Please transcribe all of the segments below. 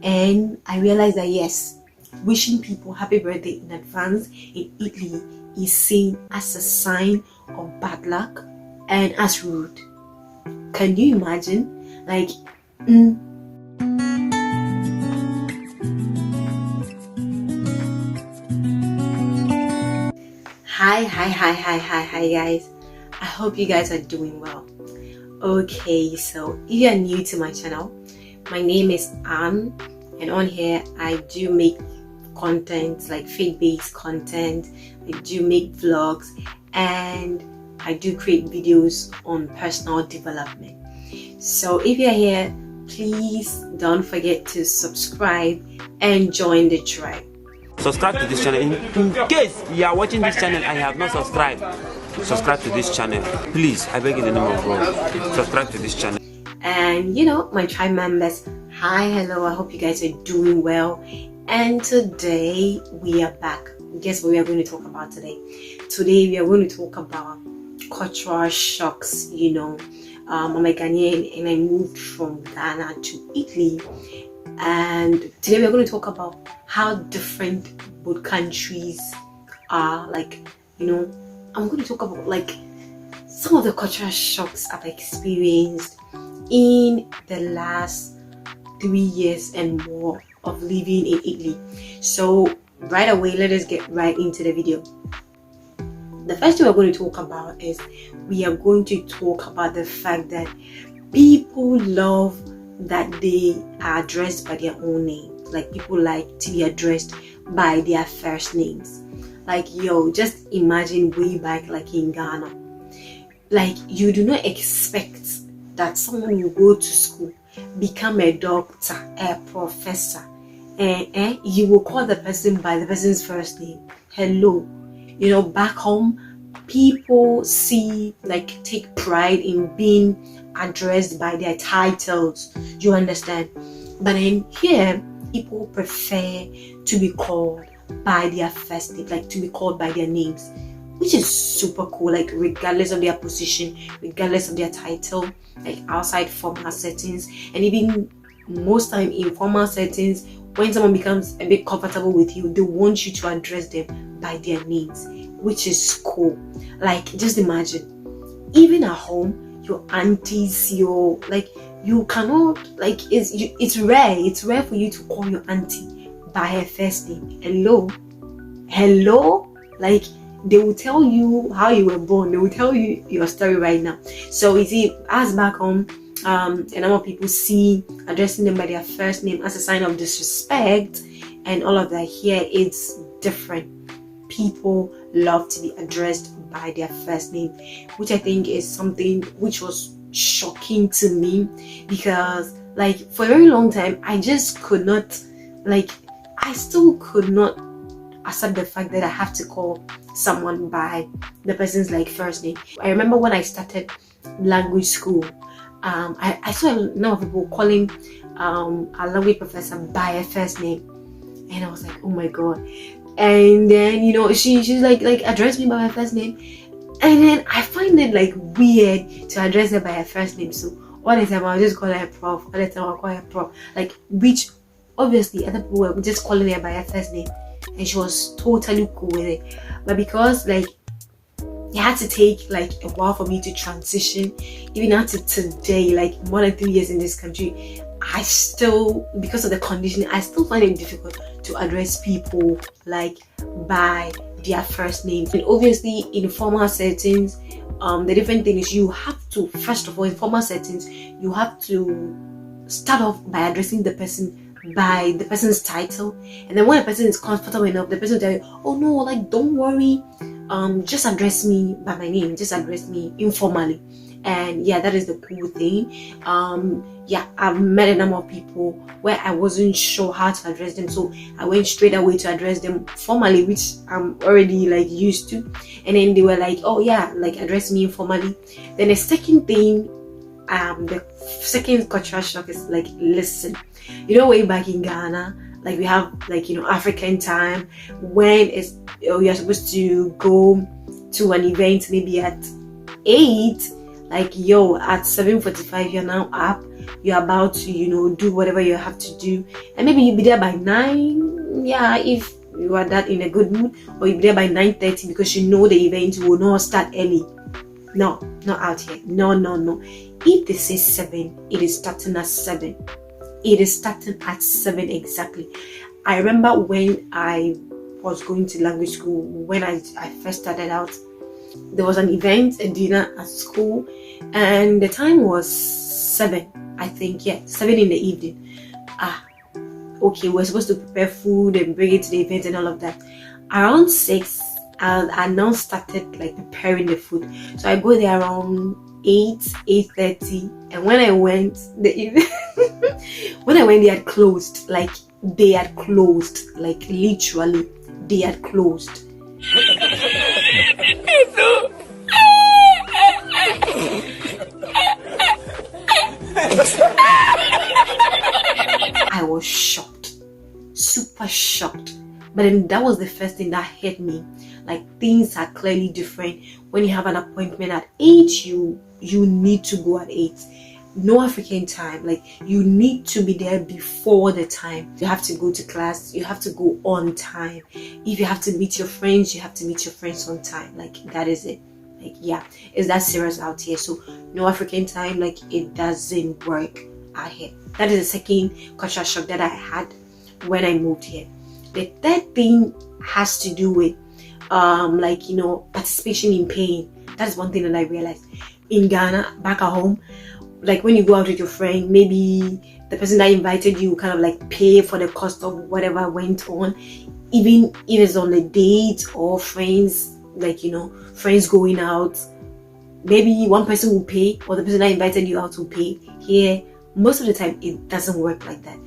and I realized that yes, wishing people happy birthday in advance in Italy is seen as a sign of bad luck and as rude. Can you imagine? Like, Hi guys. I hope you guys are doing well. Okay, so if you are new to my channel, my name is Anne, and on here I do make content like faith-based content. I do make vlogs and I do create videos on personal development. So if you're here, please don't forget to subscribe and join the tribe. Subscribe to this channel. In case you are watching this channel and you have not subscribed, subscribe to this channel. Please, I beg in the name of God, subscribe to this channel. And my tribe members, hi, hello, I hope you guys are doing well. And today we are back. Guess what we are going to talk about today? Today we are going to talk about cultural shocks. I'm a Ghanaian and I moved from Ghana to Italy, and today we're going to talk about how different both countries are. I'm going to talk about some of the cultural shocks I've experienced in the last 3 years and more of living in Italy. So right away, let us get right into the video. The first thing we're going to talk about is we are going to talk about the fact that people love that they are addressed by their own names. Like, people like to be addressed by their first names. Just imagine way back in Ghana. You do not expect that someone will go to school, become a doctor, a professor, and you will call the person by the person's first name. Hello. Back home, people take pride in being addressed by their titles. You understand? But then here, people prefer to be called by their first name, to be called by their names, which is super cool. Regardless of their position, regardless of their title, outside formal settings, and even most time in formal settings, when someone becomes a bit comfortable with you, they want you to address them by their names, which is cool. Just imagine, even at home, your aunties, you cannot, it's rare for you to call your auntie by her first name. Hello, they will tell you how you were born, they will tell you your story right now. So you see, us back home, a number of people see addressing them by their first name as a sign of disrespect and all of that. Here it's different. People love to be addressed by their first name, which I think is something which was shocking to me, because for a very long time I just could not, I still could not accept the fact that I have to call someone by the person's first name. I remember when I started language school, I saw a number of people calling a language professor by her first name, and I was like, oh my god. And then she's address me by my first name, and then I find it weird to address her by her first name. So all the time I'll just call her prof, all the time I'll call her prof, which obviously other people were just calling her by her first name, and she was totally cool with it. But because it had to take a while for me to transition, even until today, more than 3 years in this country, I still, because of the conditioning, I still find it difficult to address people by their first name. And obviously in formal settings, the different thing is you have to, first of all, in formal settings, you have to start off by addressing the person by the person's title, and then when the person is comfortable enough, the person will tell you, oh no, don't worry, just address me by my name, just address me informally. And yeah, that is the cool thing. I've met a number of people where I wasn't sure how to address them, so I went straight away to address them formally, which I'm already used to. And then they were oh yeah, address me informally. Then the second thing, the second cultural shock is listen, way back in Ghana, we have African time, when you're supposed to go to an event maybe at 8, at 7:45 you're now up, you're about to, do whatever you have to do, and maybe you'll be there by 9. Yeah, if you are that in a good mood, or you'll be there by 9:30 because you know the event will not start early. No, not out here. No. If they say 7, it is starting at 7. It is starting at 7 exactly. I remember when I was going to language school, when I first started out, there was an event, a dinner at school, and the time was 7, I think. Yeah, 7 in the evening. Okay, we're supposed to prepare food and bring it to the event and all of that. Around 6, I now started like preparing the food. So I go there around 8:30, and when I went, when I went, they had closed. Like literally, they had closed. I was shocked, super shocked. But then that was the first thing that hit me. Like, things are clearly different. When you have an appointment at 8, you need to go at 8. No African time. Like, you need to be there before the time. You have to go to class. You have to go on time. If you have to meet your friends, you have to meet your friends on time. Like, that is it. Like, yeah, it's that serious out here. So no African time. Like, it doesn't work out here. That is the second cultural shock that I had when I moved here. The third thing has to do with participation in paying. That is one thing that I realized in Ghana, back at home. Like, when you go out with your friend, maybe the person that invited you kind of like pay for the cost of whatever went on, even if it's on a date or friends, friends going out. Maybe one person will pay, or the person that invited you out will pay. Here, most of the time, it doesn't work like that.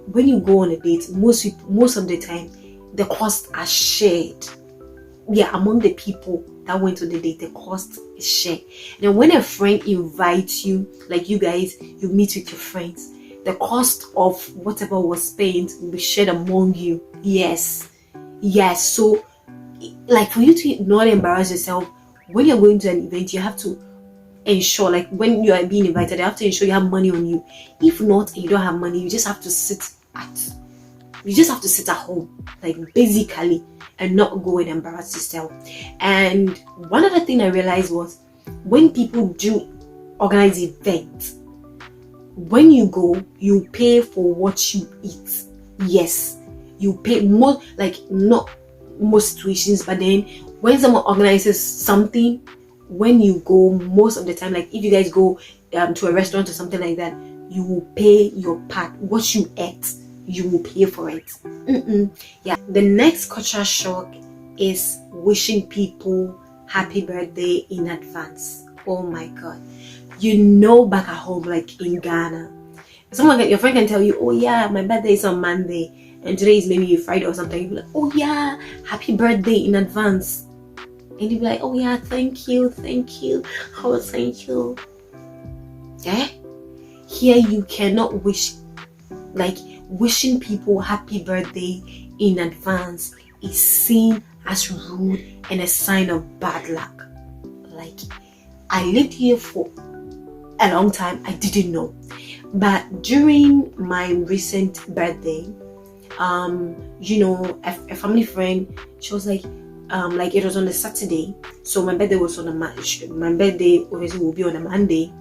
When you go on a date, most of the time, the costs are shared. Yeah, among the people that went to the date, the cost is shared. And when a friend invites you, like you guys, you meet with your friends, the cost of whatever was spent will be shared among you. Yes. So, like, for you to not embarrass yourself, when you're going to an event, you have to ensure, like, when you are being invited, you have to ensure you have money on you. If not, and you don't have money, you just have to sit at home, like, basically, and not go and embarrass yourself. And one other thing I realized was, when people do organize events, when you go, you pay for what you eat. Yes, you pay more, like, not most situations, but then when someone organizes something, when you go, most of the time, like, if you guys go to a restaurant or something like that, you will pay your part. What you ate, you will pay for it. Yeah. The next cultural shock is wishing people happy birthday in advance. Oh my God. Back at home, like in Ghana, your friend can tell you, oh yeah, my birthday is on Monday, and today is maybe Friday or something. You'll be like, oh yeah, happy birthday in advance. And you'll be like, oh yeah, thank you. Oh, thank you. Yeah? Here you cannot wish, like, wishing people happy birthday in advance is seen as rude and a sign of bad luck. Like, I lived here for a long time, I didn't know. But during my recent birthday, a family friend, she was like it was on a Saturday, so my birthday was on my birthday obviously will be on a Monday,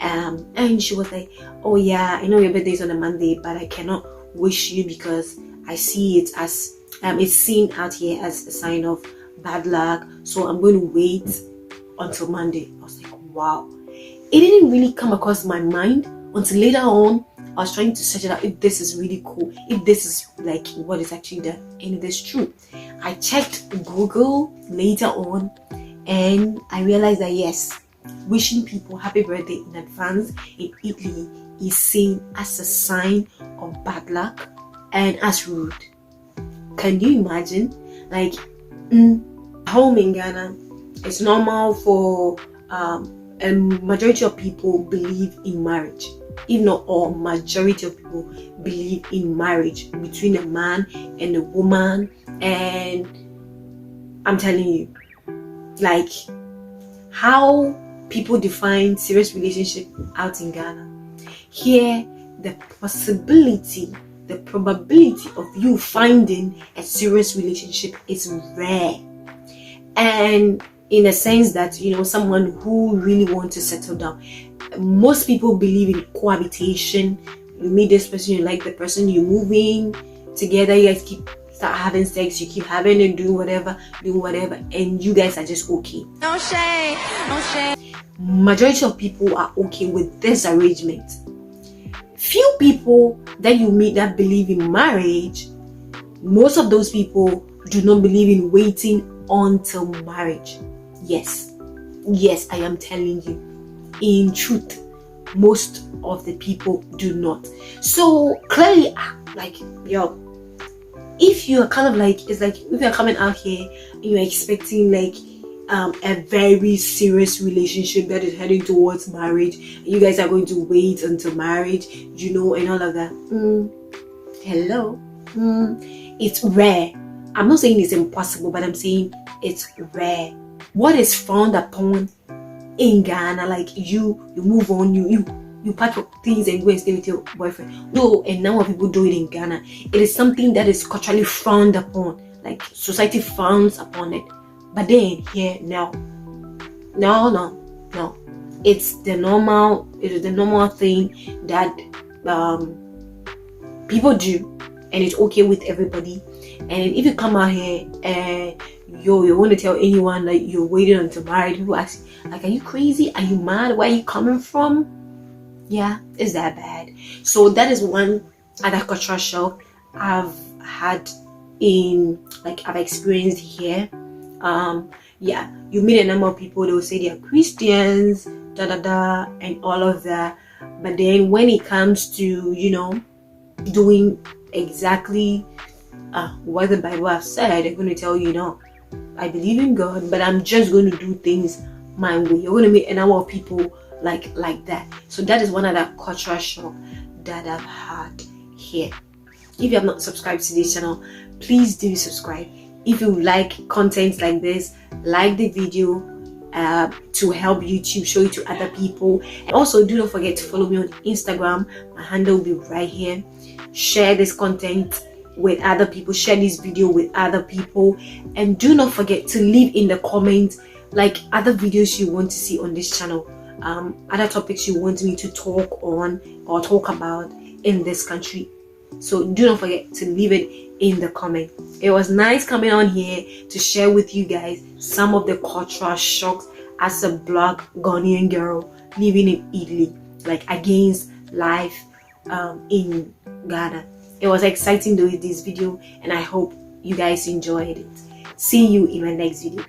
and she was like, oh yeah, I know your birthday is on a Monday, but I cannot wish you because I see it as it's seen out here as a sign of bad luck, so I'm going to wait until Monday. I was like, wow. It didn't really come across my mind until later on. I was trying to search it out, if this is really cool, if this is like what is actually there, and it is true. I checked Google later on, and I realized that yes, wishing people happy birthday in advance in Italy is seen as a sign of bad luck and as rude. Can you imagine? Like, home in Ghana, it's normal for a majority of people believe in marriage. If not all, majority of people believe in marriage between a man and a woman. And I'm telling you, like, how people define serious relationship out in Ghana. here the probability of you finding a serious relationship is rare. And in a sense that, you know, someone who really wants to settle down. Most people believe in cohabitation. You meet this person, you like the person, you're moving together, you guys start having sex, you keep having it, do whatever, and you guys are just okay. No shame, no shame. Majority of people are okay with this arrangement. Few people that you meet that believe in marriage, most of those people do not believe in waiting until marriage. Yes, I am telling you, in truth, most of the people do not. So clearly, like, yo, if you're kind of like, it's like if you're coming out here and you're expecting like a very serious relationship that is heading towards marriage, and you guys are going to wait until marriage, you know, and all of that. It's rare. I'm not saying it's impossible, but I'm saying it's rare. What is frowned upon in Ghana, like you move on, you pack your things and go and stay with your boyfriend. Though, and now people do it in Ghana, it is something that is culturally frowned upon. Like society frowns upon it. But then here, no. It's the normal thing that people do, and it's okay with everybody. And if you come out here and you want to tell anyone like you're waiting until marriage, people ask you, like, are you crazy? Are you mad? Where are you coming from? Yeah, it's that bad. So that is one other cultural shock I've had I've experienced here. Yeah, you meet a number of people, they will say they are Christians, and all of that. But then when it comes to, you know, doing exactly what the Bible has said, they're going to tell you, no, I believe in God, but I'm just going to do things my way. You're going to meet a number of people like that. So that is one of the cultural shock that I've had here. If you have not subscribed to this channel, please do subscribe. If you like content like this, like the video to help YouTube show it to other people. And also do not forget to follow me on Instagram. My handle will be right here. Share this content with other people, share this video with other people, and do not forget to leave in the comments like other videos you want to see on this channel, other topics you want me to talk on or talk about in this country. So do not forget to leave it in the comment. It was nice coming on here to share with you guys some of the cultural shocks as a Black Ghanaian girl living in Italy, like against life in Ghana. It was exciting doing this video, and I hope you guys enjoyed it. See you in my next video.